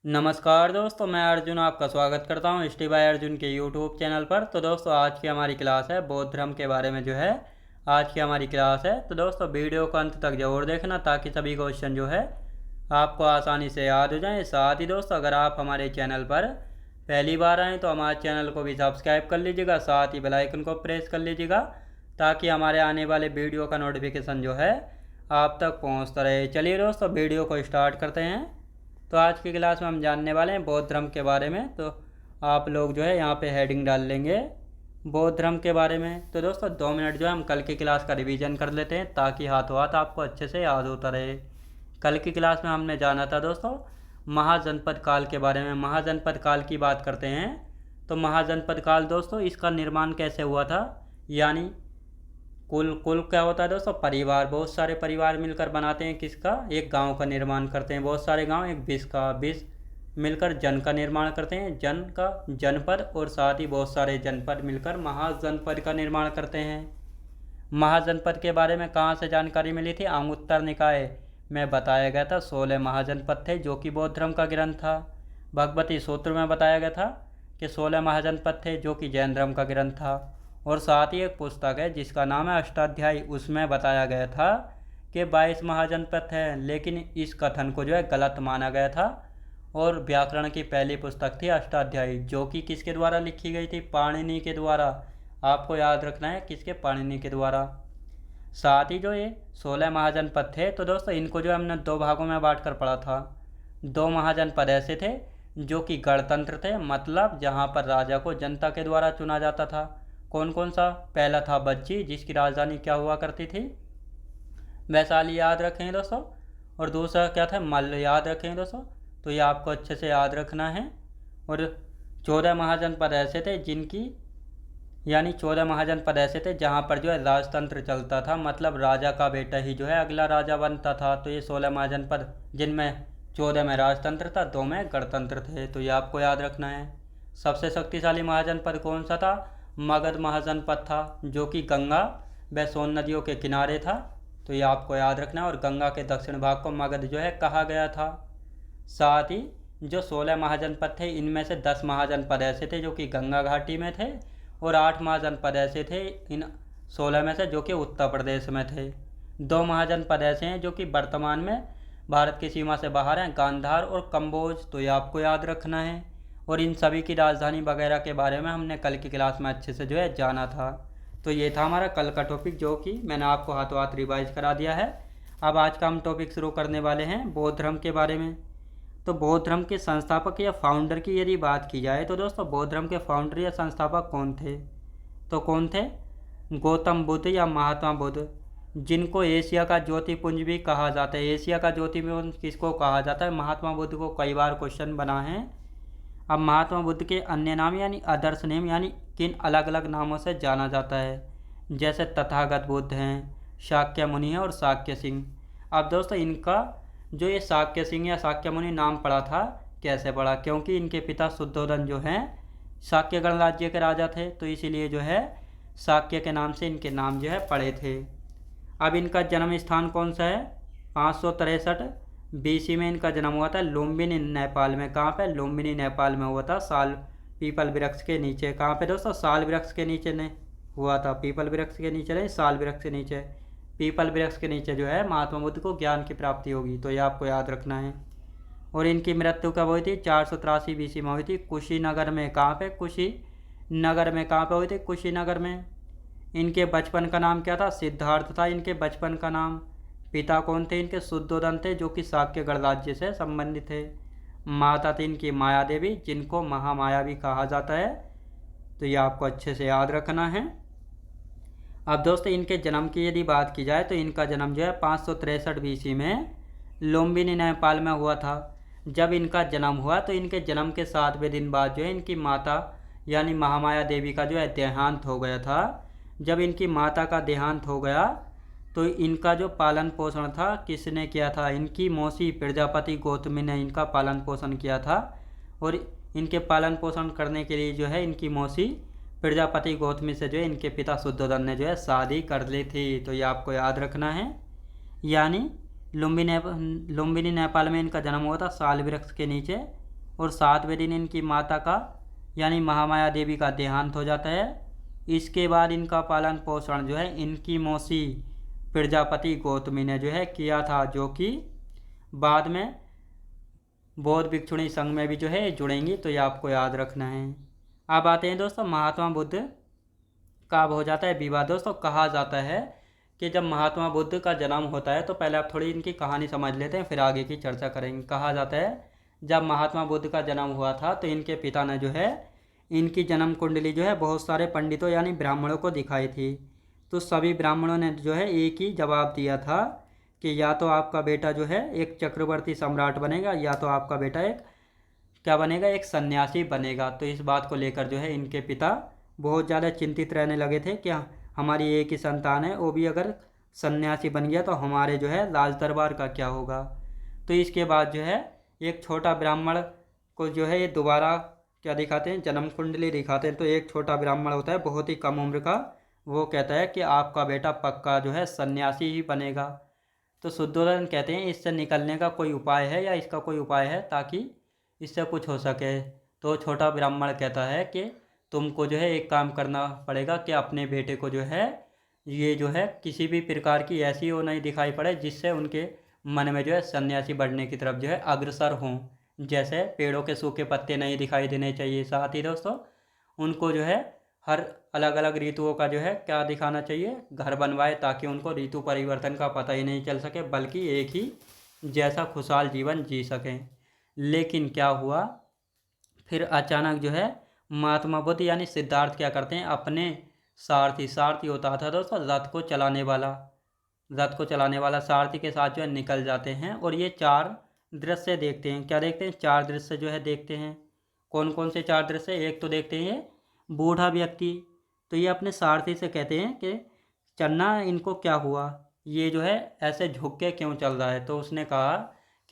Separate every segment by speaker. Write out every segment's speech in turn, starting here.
Speaker 1: नमस्कार दोस्तों, मैं अर्जुन आपका स्वागत करता हूं स्टी बाय अर्जुन के यूट्यूब चैनल पर। तो दोस्तों, आज की हमारी क्लास है बौद्ध धर्म के बारे में जो है आज की हमारी क्लास है। तो दोस्तों, वीडियो को अंत तक जरूर देखना ताकि सभी क्वेश्चन जो है आपको आसानी से याद हो जाएं। साथ ही दोस्तों, अगर आप हमारे चैनल पर पहली बार आएँ तो हमारे चैनल को भी सब्सक्राइब कर लीजिएगा, साथ ही बेल आइकन को प्रेस कर लीजिएगा ताकि हमारे आने वाले वीडियो का नोटिफिकेशन जो है आप तक पहुँचता रहे। चलिए दोस्तों, वीडियो को स्टार्ट करते हैं। तो आज की क्लास में हम जानने वाले हैं बौद्ध धर्म के बारे में। तो आप लोग जो है यहाँ पे हेडिंग डाल लेंगे बौद्ध धर्म के बारे में। तो दोस्तों, 2 मिनट जो है हम कल की क्लास का रिवीजन कर लेते हैं ताकि हाथों हाथ आपको अच्छे से याद होता रहे। कल की क्लास में हमने जाना था दोस्तों महाजनपद काल के बारे में। महाजनपद काल की बात करते हैं तो महाजनपद काल दोस्तों, इसका निर्माण कैसे हुआ था, यानी कुल कुल क्या होता है दोस्तों, परिवार। बहुत सारे परिवार मिलकर बनाते हैं किसका, एक गांव का निर्माण करते हैं। बहुत सारे गांव एक विश्व का, विश्व मिलकर जन का निर्माण करते हैं, जन का जनपद, और साथ ही बहुत सारे जनपद मिलकर महाजनपद का निर्माण करते हैं। महाजनपद के बारे में कहाँ से जानकारी मिली थी, अंगुत्तर निकाय में बताया गया था 16 महाजनपद थे जो कि बौद्ध धर्म का ग्रंथ था। भगवती सूत्र में बताया गया था कि 16 महाजनपद थे जो कि जैन धर्म का ग्रंथ था। और साथ ही एक पुस्तक है जिसका नाम है अष्टाध्यायी, उसमें बताया गया था कि 22 महाजनपद हैं, लेकिन इस कथन को जो है गलत माना गया था। और व्याकरण की पहली पुस्तक थी अष्टाध्यायी, जो कि किसके द्वारा लिखी गई थी, पाणिनि के द्वारा। आपको याद रखना है किसके, पाणिनि के द्वारा। साथ ही जो ये 16 महाजनपद थे तो दोस्तों इनको जो हमने 2 भागों में बांट कर पढ़ा था। 2 महाजनपद ऐसे थे जो कि गणतंत्र थे, मतलब जहाँ पर राजा को जनता के द्वारा चुना जाता था। कौन कौन सा, पहला था बज्जी जिसकी राजधानी क्या हुआ करती थी, वैशाली, याद रखें दोस्तों। और दूसरा क्या था, मल्ल, याद रखें दोस्तों। तो ये आपको अच्छे से याद रखना है। और 14 महाजनपद ऐसे थे जिनकी, यानी 14 महाजनपद ऐसे थे जहाँ पर जो है राजतंत्र चलता था, मतलब राजा का बेटा ही जो है अगला राजा बनता था। तो ये 16 महाजनपद, जिनमें 14 में राजतंत्र था, 2 में गणतंत्र थे। तो ये आपको याद रखना है। सबसे शक्तिशाली महाजनपद कौन सा था, मगध महाजनपद था, जो कि गंगा व सोन नदियों के किनारे था। तो ये आपको याद रखना है। और गंगा के दक्षिण भाग को मगध जो है कहा गया था। साथ ही जो 16 महाजनपद थे इनमें से 10 महाजनपद ऐसे थे जो कि गंगा घाटी में थे, और 8 महाजनपद ऐसे थे इन 16 में से जो कि उत्तर प्रदेश में थे। 2 महाजनपद ऐसे हैं जो कि वर्तमान में भारत की सीमा से बाहर हैं, गांधार और कम्बोज। तो ये आपको याद रखना है। और इन सभी की राजधानी वगैरह के बारे में हमने कल की क्लास में अच्छे से जो है जाना था। तो ये था हमारा कल का टॉपिक जो कि मैंने आपको हाथों हाथ रिवाइज करा दिया है। अब आज का हम टॉपिक शुरू करने वाले हैं बौद्ध धर्म के बारे में। तो बौद्ध धर्म के संस्थापक या फाउंडर की यदि बात की जाए तो दोस्तों, बौद्ध धर्म के फाउंडर या संस्थापक कौन थे, तो कौन थे, गौतम बुद्ध या महात्मा बुद्ध, जिनको एशिया का ज्योतिपुंज भी कहा जाता है। एशिया का ज्योतिपुंज किसको कहा जाता है, महात्मा बुद्ध को कई बार क्वेश्चन बना है। अब महात्मा बुद्ध के अन्य नाम यानी अदर्स नेम, यानी किन अलग अलग नामों से जाना जाता है, जैसे तथागत बुद्ध हैं, शाक्य मुनि हैं और शाक्य सिंह। अब दोस्तों, इनका जो ये शाक्य सिंह या शाक्य मुनि नाम पड़ा था, कैसे पड़ा, क्योंकि इनके पिता शुद्धोधन जो हैं शाक्य गणराज्य के राजा थे, तो इसीलिए जो है शाक्य के नाम से इनके नाम जो है पड़े थे। अब इनका जन्म स्थान कौन सा है, 563 BC में इनका जन्म हुआ था लुम्बिनी नेपाल में। कहाँ पे, लुम्बिनी नेपाल में हुआ था, साल पीपल वृक्ष के नीचे। कहाँ पे दोस्तों, साल वृक्ष के नीचे ने हुआ था, पीपल वृक्ष के नीचे नहीं, साल वृक्ष के नीचे। पीपल वृक्ष के नीचे जो है महात्मा बुद्ध को ज्ञान की प्राप्ति होगी, तो ये आपको याद रखना है। और इनकी मृत्यु कब हुई थी, 483 BC में हुई थी, कुशीनगर में। कहाँ पे, कुशीनगर में। कहाँ पे हुई थी, कुशीनगर में। इनके बचपन का नाम क्या था, सिद्धार्थ था इनके बचपन का नाम। पिता कौन थे इनके, शुद्धोधन थे, जो कि शाक्य गणराज्य से संबंधित थे। माता थी इनकी माया देवी, जिनको महामाया भी कहा जाता है। तो ये आपको अच्छे से याद रखना है। अब दोस्तों, इनके जन्म की यदि बात की जाए तो इनका जन्म जो है 563 BC में लुम्बिनी नेपाल में हुआ था। जब इनका जन्म हुआ तो इनके जन्म के 7वें दिन बाद जो है इनकी माता यानी महामाया देवी का जो है देहांत हो गया था। जब इनकी माता का देहांत हो गया तो इनका जो पालन पोषण था किसने किया था, इनकी मौसी प्रजापति गौतमी ने इनका पालन पोषण किया था। और इनके पालन पोषण करने के लिए जो है इनकी मौसी प्रजापति गौतमी से जो है इनके पिता शुद्धोधन ने जो है शादी कर ली थी। तो ये आपको याद रखना है। यानी लुम्बिनी नेपाल में इनका जन्म हुआ था, साल वृक्ष के नीचे। और 7वें दिन इनकी माता का यानी महामाया देवी का देहांत हो जाता है। इसके बाद इनका पालन पोषण जो है इनकी मौसी प्रजापति गौतमी ने जो है किया था, जो कि बाद में बौद्ध भिक्षुणी संघ में भी जो है जुड़ेंगी, तो ये आपको याद रखना है। अब आते हैं दोस्तों महात्मा बुद्ध कब हो जाता है विवाह। दोस्तों कहा जाता है कि जब महात्मा बुद्ध का जन्म होता है, तो पहले आप थोड़ी इनकी कहानी समझ लेते हैं, फिर आगे की चर्चा करेंगे। कहा जाता है जब महात्मा बुद्ध का जन्म हुआ था, तो इनके पिता ने जो है इनकी जन्म कुंडली जो है बहुत सारे पंडितों यानी ब्राह्मणों को दिखाई थी। तो सभी ब्राह्मणों ने जो है एक ही जवाब दिया था कि या तो आपका बेटा जो है एक चक्रवर्ती सम्राट बनेगा, या तो आपका बेटा एक क्या बनेगा, एक सन्यासी बनेगा। तो इस बात को लेकर जो है इनके पिता बहुत ज़्यादा चिंतित रहने लगे थे कि हमारी एक ही संतान है, वो भी अगर सन्यासी बन गया तो हमारे जो है राज दरबार का क्या होगा। तो इसके बाद जो है एक छोटा ब्राह्मण को जो है ये दोबारा क्या दिखाते हैं, जन्म कुंडली दिखाते हैं। तो एक छोटा ब्राह्मण होता है बहुत ही कम उम्र का, वो कहता है कि आपका बेटा पक्का जो है सन्यासी ही बनेगा। तो शुद्धोधन कहते हैं इससे निकलने का कोई उपाय है, या इसका कोई उपाय है ताकि इससे कुछ हो सके। तो छोटा ब्राह्मण कहता है कि तुमको जो है एक काम करना पड़ेगा कि अपने बेटे को जो है ये जो है किसी भी प्रकार की ऐसी वो नहीं दिखाई पड़े जिससे उनके मन में जो है सन्यासी बढ़ने की तरफ जो है अग्रसर हों। जैसे पेड़ों के सूखे पत्ते नहीं दिखाई देने चाहिए। साथ ही दोस्तों उनको जो है हर अलग अलग ऋतुओं का जो है क्या दिखाना चाहिए, घर बनवाए, ताकि उनको ऋतु परिवर्तन का पता ही नहीं चल सके, बल्कि एक ही जैसा खुशहाल जीवन जी सकें। लेकिन क्या हुआ, फिर अचानक जो है महात्मा बुद्ध यानी सिद्धार्थ क्या करते हैं, अपने सारथी होता था दोस्तों रथ को चलाने वाला सारथी के साथ जो है निकल जाते हैं। और ये 4 दृश्य देखते हैं। क्या देखते हैं, 4 दृश्य जो है देखते हैं। कौन कौन से 4 दृश्य, एक तो देखते हैं बूढ़ा व्यक्ति। तो ये अपने सारथी से कहते हैं कि चन्ना इनको क्या हुआ, ये जो है ऐसे झुक के क्यों चल रहा है। तो उसने कहा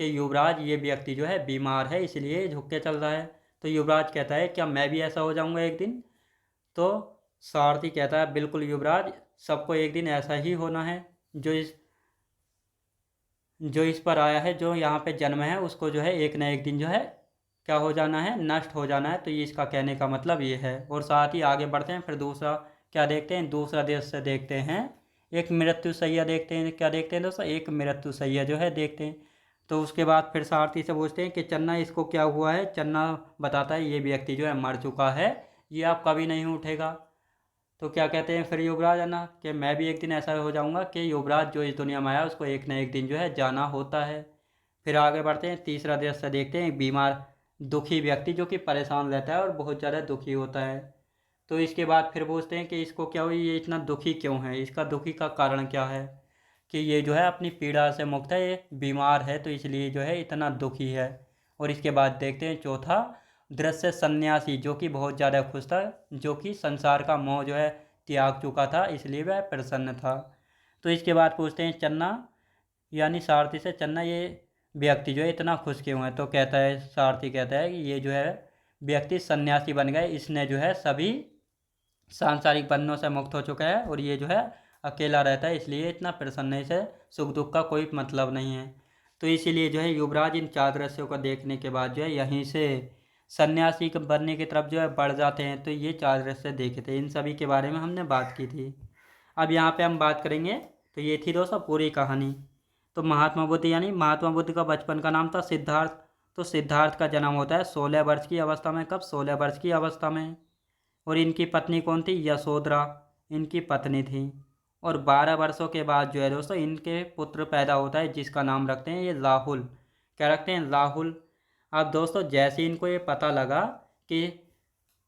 Speaker 1: कि युवराज ये व्यक्ति जो है बीमार है, इसलिए झुक के चल रहा है। तो युवराज कहता है क्या मैं भी ऐसा हो जाऊंगा एक दिन। तो सारथी कहता है बिल्कुल युवराज, सबको एक दिन ऐसा ही होना है। जो इस पर आया है, जो यहाँ पे जन्म है, उसको जो है एक न एक दिन जो है क्या हो जाना है, नष्ट हो जाना है। तो ये इसका कहने का मतलब ये है। और साथ ही आगे बढ़ते हैं, फिर दूसरा क्या देखते हैं, दूसरा दृश्य देखते हैं एक मृत्यु सैया देखते हैं। क्या देखते हैं दोस्तों, एक मृत्यु सैया जो है देखते हैं। तो उसके बाद फिर सारथी से पूछते हैं कि चन्ना इसको क्या हुआ है। चन्ना बताता है ये व्यक्ति जो है मर चुका है, ये आप कभी नहीं उठेगा। तो क्या कहते हैं फिर युवराज है ना कि मैं भी एक दिन ऐसा हो जाऊंगा कि युवराज जो इस दुनिया में आया उसको एक न एक दिन जो है जाना होता है। फिर आगे बढ़ते हैं, तीसरा दृश्य देखते हैं बीमार दुखी व्यक्ति जो कि परेशान रहता है और बहुत ज़्यादा दुखी होता है। तो इसके बाद फिर पूछते हैं कि इसको क्या हुई, ये इतना दुखी क्यों है, इसका दुखी का कारण क्या है। कि ये जो है अपनी पीड़ा से मुक्त है, ये बीमार है, तो इसलिए जो है इतना दुखी है। और इसके बाद देखते हैं चौथा दृश्य सन्यासी, जो कि बहुत ज़्यादा खुश था, जो कि संसार का मोह जो है त्याग चुका था, इसलिए वह प्रसन्न था। तो इसके बाद पूछते हैं चन्ना यानी सारथी से, चन्ना ये व्यक्ति जो है इतना खुश क्यों है। तो कहता है सारथी कहता है कि ये जो है व्यक्ति सन्यासी बन गए, इसने जो है सभी सांसारिक बंधनों से मुक्त हो चुका है और ये जो है अकेला रहता है, इसलिए इतना प्रसन्न है, इसे सुख दुख का कोई मतलब नहीं है। तो इसीलिए जो है युवराज इन 4 दृश्यों को देखने के बाद जो है यहीं से सन्यासी बनने की तरफ जो है बढ़ जाते हैं। तो ये 4 दृश्य देखे थे, इन सभी के बारे में हमने बात की थी। अब यहाँ पे हम बात करेंगे, तो ये थी दोस्तों पूरी कहानी। तो महात्मा बुद्ध यानी महात्मा बुद्ध का बचपन का नाम था सिद्धार्थ। तो सिद्धार्थ का जन्म होता है 16 वर्ष की अवस्था में। कब, 16 वर्ष की अवस्था में। और इनकी पत्नी कौन थी, यशोधरा इनकी पत्नी थी। और 12 वर्षों के बाद जो है दोस्तों इनके पुत्र पैदा होता है, जिसका नाम रखते हैं ये राहुल। क्या रखते हैं, राहुल। अब दोस्तों जैसे इनको ये पता लगा कि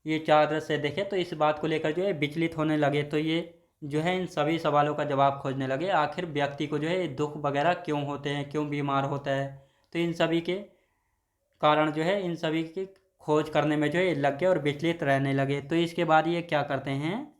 Speaker 1: ये 4 दृश्य देखे, तो इस बात को लेकर जो है विचलित होने लगे। तो ये जो है इन सभी सवालों का जवाब खोजने लगे, आखिर व्यक्ति को जो है दुख वगैरह क्यों होते हैं, क्यों बीमार होता है। तो इन सभी के कारण जो है इन सभी की खोज करने में जो है लग गए और विचलित रहने लगे। तो इसके बाद ये क्या करते हैं,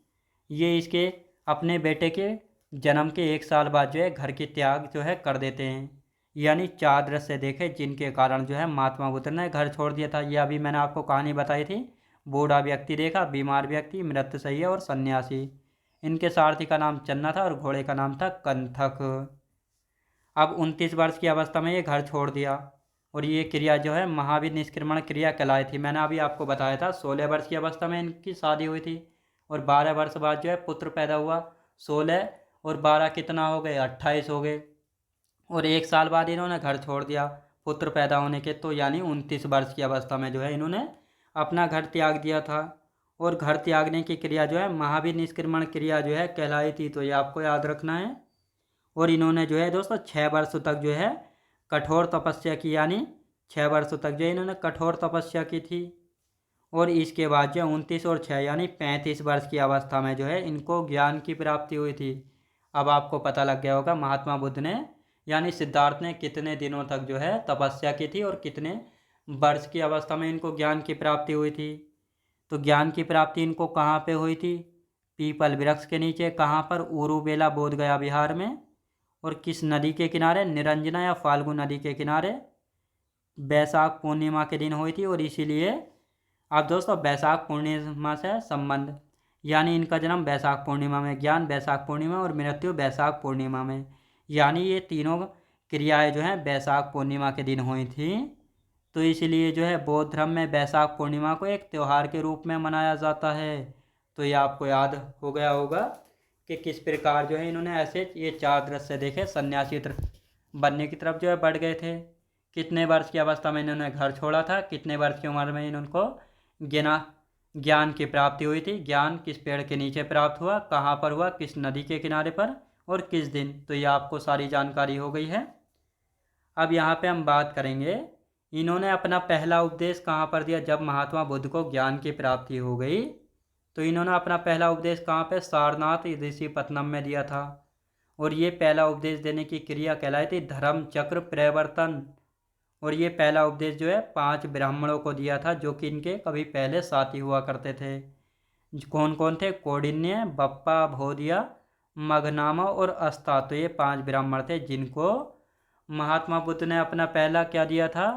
Speaker 1: ये इसके अपने बेटे के जन्म के 1 साल बाद जो है घर की त्याग जो है कर देते हैं। यानी 4 दृश्य देखे जिनके कारण जो है महात्मा बुद्ध ने घर छोड़ दिया था। ये अभी मैंने आपको कहानी बताई थी, बूढ़ा व्यक्ति देखा, बीमार व्यक्ति, मृत्युशैया और सन्यासी। इनके सारथी का नाम चन्ना था और घोड़े का नाम था कंथक। अब 29 वर्ष की अवस्था में ये घर छोड़ दिया और ये क्रिया जो है महावीर निष्क्रमण क्रिया कहलाई थी। मैंने अभी आपको बताया था 16 वर्ष की अवस्था में इनकी शादी हुई थी और 12 वर्ष बाद जो है पुत्र पैदा हुआ। 16 और 12 कितना हो गए, 28 हो गए। और 1 साल बाद इन्होंने घर छोड़ दिया पुत्र पैदा होने के, तो यानी 29 वर्ष की अवस्था में जो है इन्होंने अपना घर त्याग दिया था। और घर त्यागने की क्रिया जो है महावीर निष्क्रमण क्रिया जो है कहलाई थी, तो ये आपको याद रखना है। और इन्होंने जो है दोस्तों 6 वर्ष तक जो है कठोर तपस्या की, यानी 6 वर्ष तक जो है इन्होंने कठोर तपस्या की थी। और इसके बाद जो 29 और 6 यानी 35 वर्ष की अवस्था में जो है इनको ज्ञान की प्राप्ति हुई थी। अब आपको पता लग गया होगा महात्मा बुद्ध ने यानी सिद्धार्थ ने कितने दिनों तक जो है तपस्या की थी और कितने वर्ष की अवस्था में इनको ज्ञान की प्राप्ति हुई थी। तो ज्ञान की प्राप्ति इनको कहाँ पे हुई थी? पीपल वृक्ष के नीचे। कहाँ पर? उरुबेला बोध गया बिहार में। और किस नदी के किनारे? निरंजना या फाल्गु नदी के किनारे बैसाख पूर्णिमा के दिन हुई थी। और इसीलिए अब दोस्तों बैसाख पूर्णिमा से संबंध, यानी इनका जन्म बैसाख पूर्णिमा में, ज्ञान बैसाख पूर्णिमा और मृत्यु बैसाख पूर्णिमा में, यानी ये तीनों क्रियाएं जो हैं बैसाख पूर्णिमा के दिन हुई थी। तो इसलिए जो है बौद्ध धर्म में बैसाख पूर्णिमा को एक त्यौहार के रूप में मनाया जाता है। तो ये आपको याद हो गया होगा कि किस प्रकार जो है इन्होंने ऐसे ये 4 दृश्य देखे, सन्यासी बनने की तरफ जो है बढ़ गए थे। कितने वर्ष की अवस्था में इन्होंने घर छोड़ा था, कितने वर्ष की उम्र में इनको ज्ञान की प्राप्ति हुई थी, ज्ञान किस पेड़ के नीचे प्राप्त हुआ, कहाँ पर हुआ, किस नदी के किनारे पर और किस दिन। तो ये आपको सारी जानकारी हो गई है। अब यहाँ पे हम बात करेंगे इन्होंने अपना पहला उपदेश कहाँ पर दिया। जब महात्मा बुद्ध को ज्ञान की प्राप्ति हो गई तो इन्होंने अपना पहला उपदेश कहाँ पे? सारनाथ ऋषिपत्तनम में दिया था। और ये पहला उपदेश देने की क्रिया कहलाई थी धर्म चक्र प्रवर्तन। और ये पहला उपदेश जो है 5 ब्राह्मणों को दिया था, जो कि इनके कभी पहले साथी हुआ करते थे। कौन कौन थे? कौंडिन्य, बप्पा, भोदिया, मघनामा और अस्ता। तो ये 5 ब्राह्मण थे जिनको महात्मा बुद्ध ने अपना पहला क्या दिया था?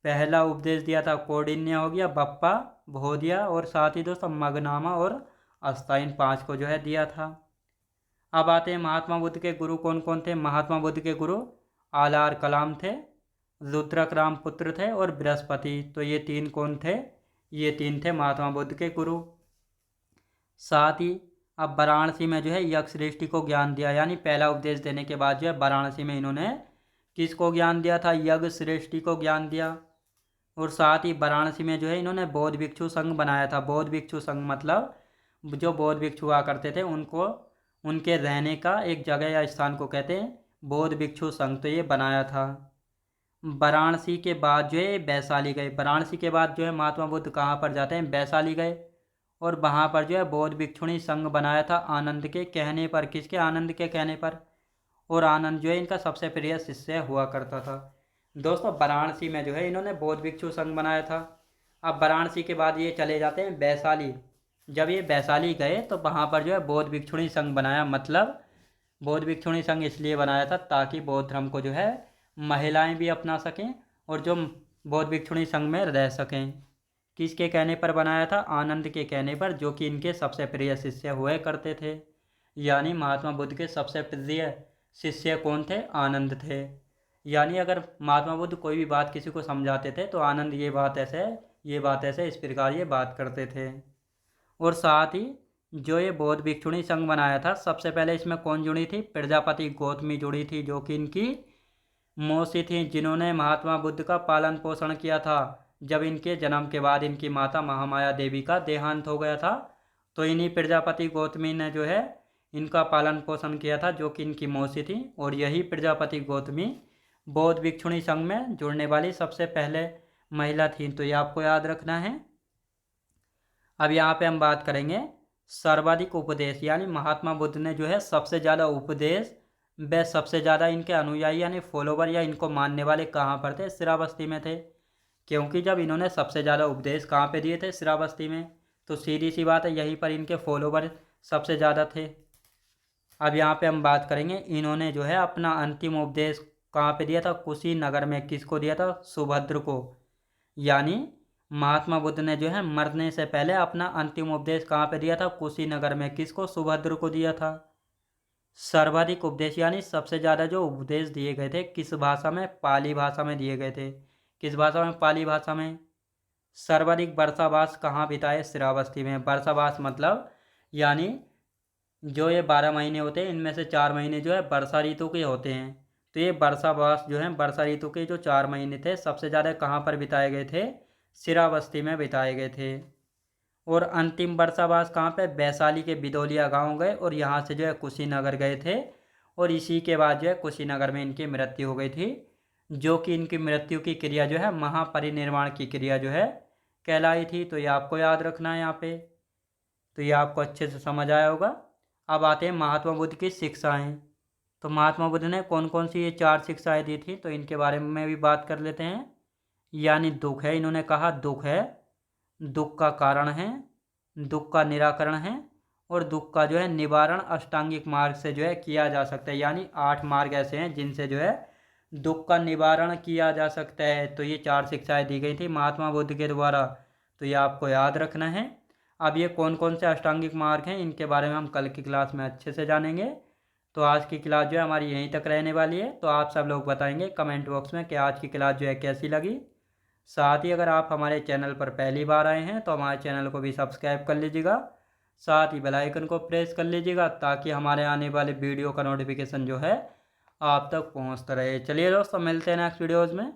Speaker 1: पहला उपदेश दिया था। कौंडिन्य हो गया, बप्पा, भोदिया और साथ ही दोस्तों मघनामा और अस्ता, इन 5 को जो है दिया था। अब आते हैं महात्मा बुद्ध के गुरु कौन कौन थे। महात्मा बुद्ध के गुरु आलार कलाम थे, रुद्रक राम पुत्र थे और बृहस्पति। तो ये 3 कौन थे? ये 3 थे महात्मा बुद्ध के गुरु। साथ ही अब वाराणसी में जो है यक्ष श्रेष्ठी को ज्ञान दिया, यानी पहला उपदेश देने के बाद जो है वाराणसी में इन्होंने किसको ज्ञान दिया था? यज्ञ श्रेष्ठी को ज्ञान दिया। और साथ ही वाराणसी में जो है इन्होंने बौद्ध भिक्षु संघ बनाया था। बौद्ध भिक्षु संघ मतलब जो बौद्ध भिक्षु हुआ करते थे उनको उनके रहने का एक जगह या स्थान को कहते हैं बौद्ध भिक्षु संघ। तो ये बनाया था। वाराणसी के बाद जो है वैशाली गए। वाराणसी के बाद जो है महात्मा बुद्ध कहाँ पर जाते हैं? वैशाली गए। और वहाँ पर जो है बौद्ध भिक्षुणी संघ बनाया था आनंद के कहने पर। किसके? आनंद के कहने पर। और आनंद जो है इनका सबसे प्रिय शिष्य हुआ करता था। दोस्तों वाराणसी में जो है इन्होंने बौद्ध भिक्षु संघ बनाया था। अब वाराणसी के बाद ये चले जाते हैं वैशाली। जब ये वैशाली गए तो वहाँ पर जो है बौद्ध भिक्षुणी संघ बनाया। मतलब बौद्ध भिक्षुणी संघ इसलिए बनाया था ताकि बौद्ध धर्म को जो है महिलाएं भी अपना सकें और जो बौद्ध भिक्षुणी संघ में रह सकें। किसके कहने पर बनाया था? आनंद के कहने पर, जो कि इनके सबसे प्रिय शिष्य हुए करते थे। यानी महात्मा बुद्ध के सबसे प्रिय शिष्य कौन थे? आनंद थे। यानी अगर महात्मा बुद्ध कोई भी बात किसी को समझाते थे तो आनंद ये बात ऐसे इस प्रकार ये बात करते थे। और साथ ही जो ये बौद्ध भिक्षुणी संघ बनाया था सबसे पहले इसमें कौन जुड़ी थी? प्रजापति गौतमी जुड़ी थी, जो कि इनकी मौसी थी, जिन्होंने महात्मा बुद्ध का पालन पोषण किया था। जब इनके जन्म के बाद इनकी माता महामाया देवी का देहांत हो गया था तो इन्हीं प्रजापति गौतमी ने जो है इनका पालन पोषण किया था, जो कि इनकी मौसी थी। और यही प्रजापति गौतमी बौद्ध भिक्षुणी संघ में जुड़ने वाली सबसे पहले महिला थी। तो ये आपको याद रखना है। अब यहाँ पे हम बात करेंगे सर्वाधिक उपदेश, यानी महात्मा बुद्ध ने जो है सबसे ज़्यादा उपदेश व सबसे ज़्यादा इनके अनुयायी यानी फॉलोवर या इनको मानने वाले कहाँ पर थे? श्रावस्ती में थे। क्योंकि जब इन्होंने सबसे ज़्यादा उपदेश कहाँ पे दिए थे? श्रावस्ती में। तो सीधी सी बात है यहीं पर इनके फॉलोवर सबसे ज़्यादा थे। अब यहाँ पे हम बात करेंगे इन्होंने जो है अपना अंतिम उपदेश कहाँ पे दिया था? कुशीनगर में। किसको दिया था? सुभद्र को। यानी महात्मा बुद्ध ने जो है मरने से पहले अपना अंतिम उपदेश कहाँ पे दिया था? कुशीनगर में। किसको? सुभद्र को दिया था। सर्वाधिक उपदेश यानी सबसे ज़्यादा जो उपदेश दिए गए थे किस भाषा में? पाली भाषा में दिए गए थे। किस भाषा में? पाली भाषा में। सर्वाधिक वर्षावास कहाँ बिताए? श्रावस्ती में। वर्षावास मतलब यानी जो ये 12 महीने होते हैं इनमें से 4 महीने जो है वर्षा ऋतु के होते हैं। तो ये वर्षावास जो है वर्षा ऋतु के जो 4 महीने थे सबसे ज़्यादा कहाँ पर बिताए गए थे? श्रावस्ती में बिताए गए थे। और अंतिम वर्षावास कहाँ पे? वैशाली के बिदौलिया गांव गए और यहाँ से जो है कुशीनगर गए थे। और इसी के बाद जो है कुशीनगर में इनकी मृत्यु हो गई थी, जो कि इनकी मृत्यु की क्रिया जो है महापरिनिर्वाण की क्रिया जो है कहलाई थी। तो ये आपको याद रखना है यहाँ पे। तो ये आपको अच्छे से समझ आया होगा। अब आते हैं महात्मा बुद्ध की शिक्षाएं। तो महात्मा बुद्ध ने कौन कौन सी ये 4 शिक्षाएं दी थी, तो इनके बारे में भी बात कर लेते हैं। यानी दुख है, इन्होंने कहा दुख है, दुख का कारण है, दुख का निराकरण है, और दुख का जो है निवारण अष्टांगिक मार्ग से जो है किया जा सकता है। यानी 8 मार्ग ऐसे हैं जिनसे जो है दुख का निवारण किया जा सकता है। तो ये 4 शिक्षाएं दी गई थी महात्मा बुद्ध के द्वारा। तो ये आपको याद रखना है। अब ये कौन कौन से अष्टांगिक मार्ग हैं इनके बारे में हम कल की क्लास में अच्छे से जानेंगे। तो आज की क्लास जो है हमारी यहीं तक रहने वाली है। तो आप सब लोग बताएंगे कमेंट बॉक्स में कि आज की क्लास जो है कैसी लगी। साथ ही अगर आप हमारे चैनल पर पहली बार आए हैं तो हमारे चैनल को भी सब्सक्राइब कर लीजिएगा। साथ ही बेल आइकन को प्रेस कर लीजिएगा ताकि हमारे आने वाले वीडियो का नोटिफिकेशन जो है आप तक पहुंचता रहे। चलिए दोस्तों, मिलते हैं नेक्स्ट वीडियोज़ में।